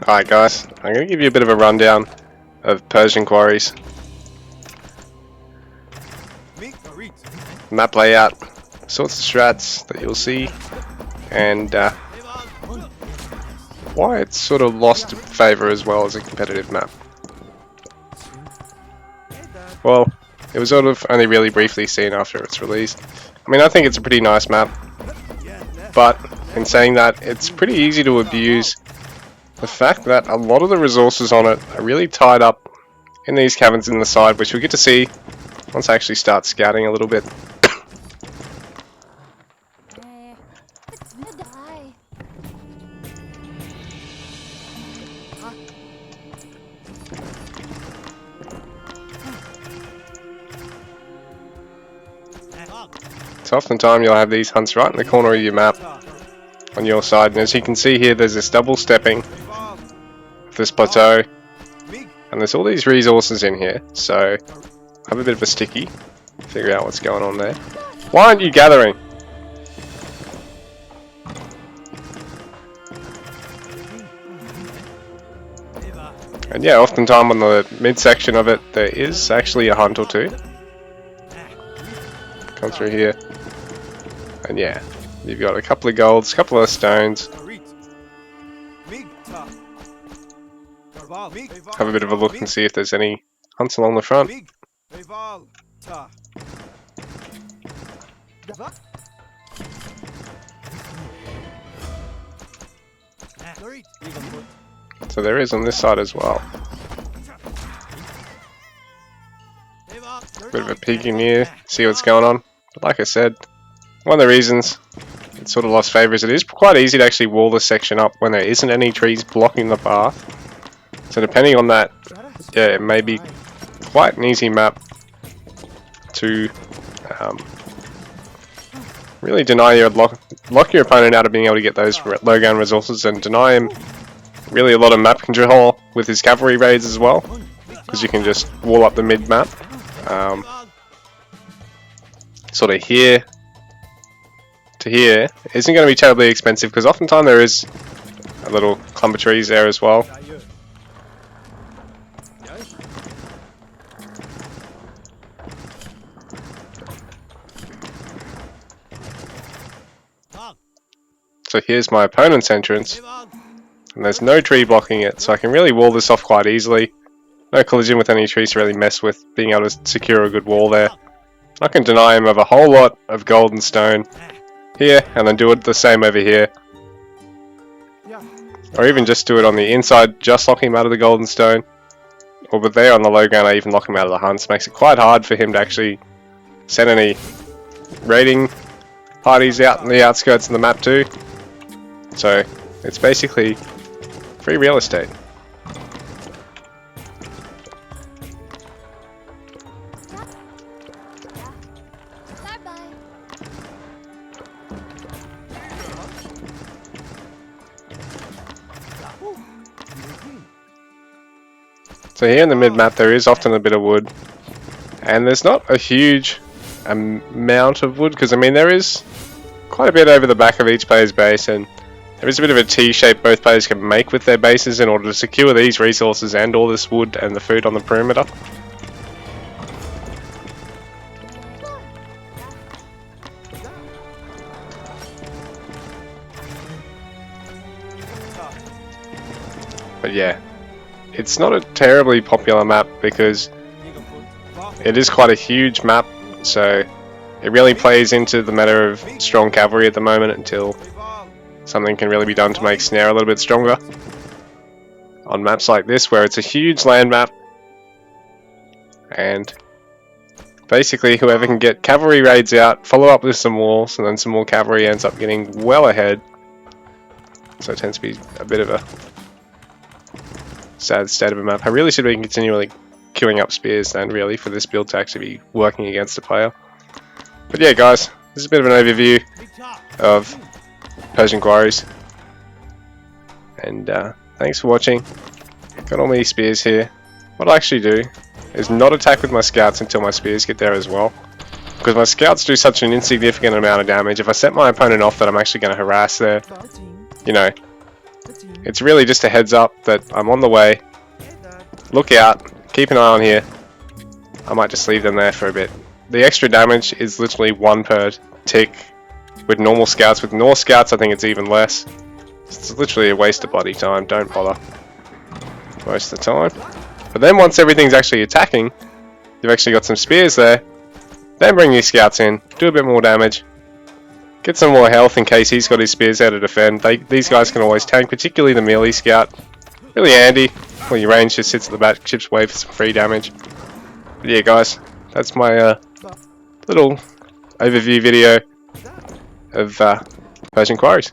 Alright guys, I'm going to give you a bit of a rundown of Persian Quarries. Map layout, sorts of strats that you'll see, and why it's sort of lost favour as well as a competitive map. Well, it was sort of only really briefly seen after its release. I mean, I think it's a pretty nice map, but in saying that, it's pretty easy to abuse the fact that a lot of the resources on it are really tied up in these caverns in the side, which we get to see once I actually start scouting a little bit. So oftentimes you'll have these hunts right in the corner of your map on your side, and as you can see here, there's this double stepping of this plateau, and there's all these resources in here, so I have a bit of a sticky, figure out what's going on there. Why aren't you gathering? And yeah, oftentimes on the midsection of it, there is actually a hunt or two. Come through here. And yeah, you've got a couple of golds, a couple of stones. Have a bit of a look and see if there's any hunts along the front. So there is on this side as well. Bit of a peek in here, see what's going on. But like I said, one of the reasons it sort of lost favour is it is quite easy to actually wall this section up when there isn't any trees blocking the path. So depending on that, yeah, it may be quite an easy map to really deny your lock your opponent out of being able to get those low gun resources, and deny him really a lot of map control with his cavalry raids as well, because you can just wall up the mid map. Sort of here to here isn't going to be terribly expensive, because oftentimes there is a little clump of trees there as well. So here's my opponent's entrance, and there's no tree blocking it, so I can really wall this off quite easily. No collision with any trees to really mess with being able to secure a good wall there. I can deny him of a whole lot of gold and stone here, and then do it the same over here. Or even just do it on the inside, just lock him out of the gold and stone. Or but there on the low ground, I even lock him out of the hunts. Makes it quite hard for him to actually send any raiding parties out in the outskirts of the map too. So it's basically free real estate. So here in the mid-map there is often a bit of wood, and there's not a huge amount of wood, because I mean there is quite a bit over the back of each player's base, and there is a bit of a T-shape both players can make with their bases in order to secure these resources and all this wood and the food on the perimeter. But yeah, it's not a terribly popular map because it is quite a huge map, so it really plays into the meta of strong cavalry at the moment until something can really be done to make Snare a little bit stronger. On maps like this where it's a huge land map, and basically whoever can get cavalry raids out, follow up with some walls, and then some more cavalry ends up getting well ahead. So it tends to be a bit of a sad state of a map. I really should be continually queuing up spears then, really, for this build to actually be working against a player. But yeah guys, this is a bit of an overview of Persian Quarries, and thanks for watching. Got all my spears here. What I actually do is not attack with my scouts until my spears get there as well, because my scouts do such an insignificant amount of damage. If I set my opponent off that I'm actually going to harass their, you know, it's really just a heads up that I'm on the way. Look out, keep an eye on here. I might just leave them there for a bit. The extra damage is literally 1 per tick with normal scouts. With North scouts I think it's even less. It's literally a waste of bloody time, don't bother most of the time. But then once everything's actually attacking, you've actually got some spears there, then bring your scouts in, do a bit more damage, get some more health in case he's got his spears there to defend. These guys can always tank, particularly the melee scout. Really handy. Well, your range just sits at the back, chips away for some free damage. But yeah guys, that's my little overview video of Persian Quarries.